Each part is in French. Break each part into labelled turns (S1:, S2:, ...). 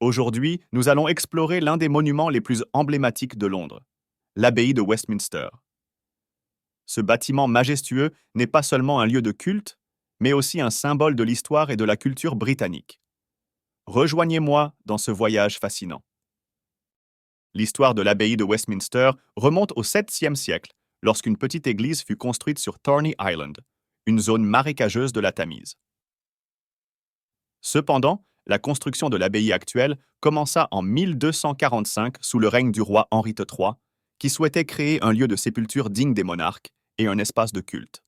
S1: Aujourd'hui, nous allons explorer l'un des monuments les plus emblématiques de Londres, l'abbaye de Westminster. Ce bâtiment majestueux n'est pas seulement un lieu de culte, mais aussi un symbole de l'histoire et de la culture britannique. Rejoignez-moi dans ce voyage fascinant. L'histoire de l'abbaye de Westminster remonte au 7e siècle, lorsqu'une petite église fut construite sur Thorney Island, une zone marécageuse de la Tamise. Cependant, la construction de l'abbaye actuelle commença en 1245 sous le règne du roi Henri III, qui souhaitait créer un lieu de sépulture digne des monarques et un espace de culte.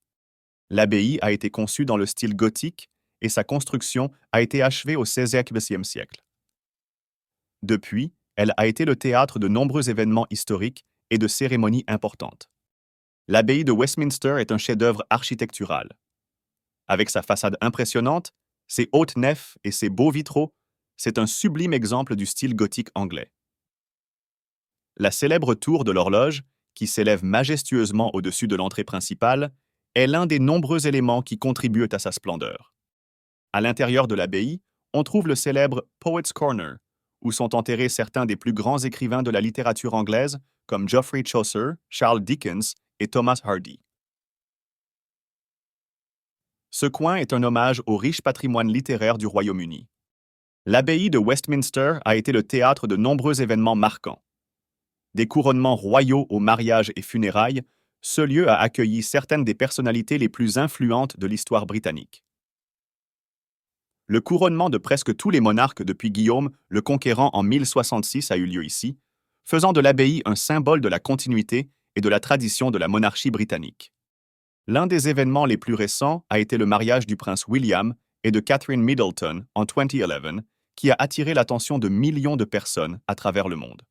S1: L'abbaye a été conçue dans le style gothique et sa construction a été achevée au XVIe siècle. Depuis, elle a été le théâtre de nombreux événements historiques et de cérémonies importantes. L'abbaye de Westminster est un chef-d'œuvre architectural. Avec sa façade impressionnante, ses hautes nefs et ses beaux vitraux, c'est un sublime exemple du style gothique anglais. La célèbre tour de l'horloge, qui s'élève majestueusement au-dessus de l'entrée principale, est l'un des nombreux éléments qui contribuent à sa splendeur. À l'intérieur de l'abbaye, on trouve le célèbre Poets' Corner, où sont enterrés certains des plus grands écrivains de la littérature anglaise, comme Geoffrey Chaucer, Charles Dickens et Thomas Hardy. Ce coin est un hommage au riche patrimoine littéraire du Royaume-Uni. L'abbaye de Westminster a été le théâtre de nombreux événements marquants. Des couronnements royaux aux mariages et funérailles, ce lieu a accueilli certaines des personnalités les plus influentes de l'histoire britannique. Le couronnement de presque tous les monarques depuis Guillaume le Conquérant en 1066 a eu lieu ici, faisant de l'abbaye un symbole de la continuité et de la tradition de la monarchie britannique. L'un des événements les plus récents a été le mariage du prince William et de Catherine Middleton en 2011, qui a attiré l'attention de millions de personnes à travers le monde.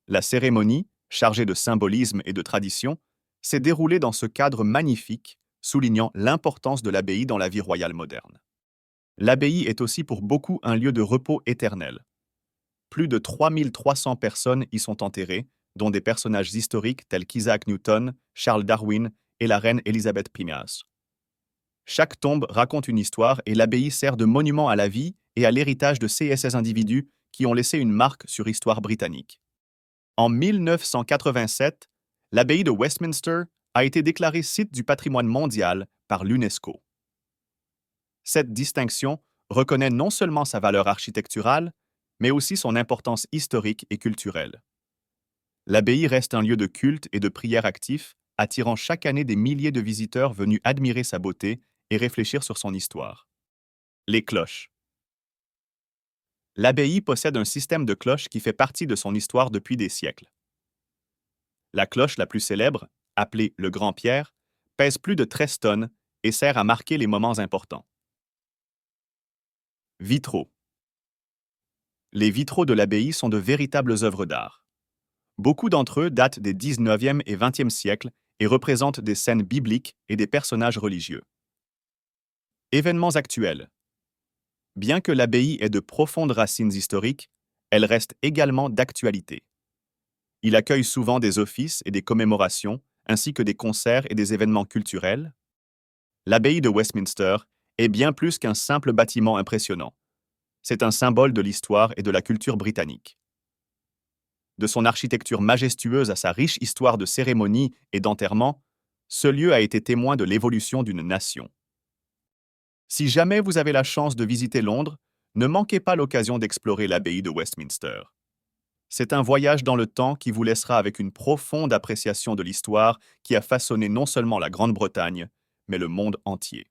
S1: La cérémonie, chargée de symbolisme et de tradition, s'est déroulée dans ce cadre magnifique, soulignant l'importance de l'abbaye dans la vie royale moderne. L'abbaye est aussi pour beaucoup un lieu de repos éternel. Plus de 3300 personnes y sont enterrées, dont des personnages historiques tels qu'Isaac Newton, Charles Darwin et la reine Elizabeth Phineas. Chaque tombe raconte une histoire et l'abbaye sert de monument à la vie et à l'héritage de ces individus qui ont laissé une marque sur l'histoire britannique. En 1987, l'abbaye de Westminster a été déclarée site du patrimoine mondial par l'UNESCO. Cette distinction reconnaît non seulement sa valeur architecturale, mais aussi son importance historique et culturelle. L'abbaye reste un lieu de culte et de prière actif, attirant chaque année des milliers de visiteurs venus admirer sa beauté et réfléchir sur son histoire. Les cloches. L'abbaye possède un système de cloches qui fait partie de son histoire depuis des siècles. La cloche la plus célèbre, appelée le Grand Pierre, pèse plus de 13 tonnes et sert à marquer les moments importants. Vitraux. Les vitraux de l'abbaye sont de véritables œuvres d'art. Beaucoup d'entre eux datent des 19e et 20e siècles et représentent des scènes bibliques et des personnages religieux. Événements actuels. Bien que l'abbaye ait de profondes racines historiques, elle reste également d'actualité. Il accueille souvent des offices et des commémorations, ainsi que des concerts et des événements culturels. L'abbaye de Westminster est bien plus qu'un simple bâtiment impressionnant. C'est un symbole de l'histoire et de la culture britannique. De son architecture majestueuse à sa riche histoire de cérémonies et d'enterrements, ce lieu a été témoin de l'évolution d'une nation. Si jamais vous avez la chance de visiter Londres, ne manquez pas l'occasion d'explorer l'abbaye de Westminster. C'est un voyage dans le temps qui vous laissera avec une profonde appréciation de l'histoire qui a façonné non seulement la Grande-Bretagne, mais le monde entier.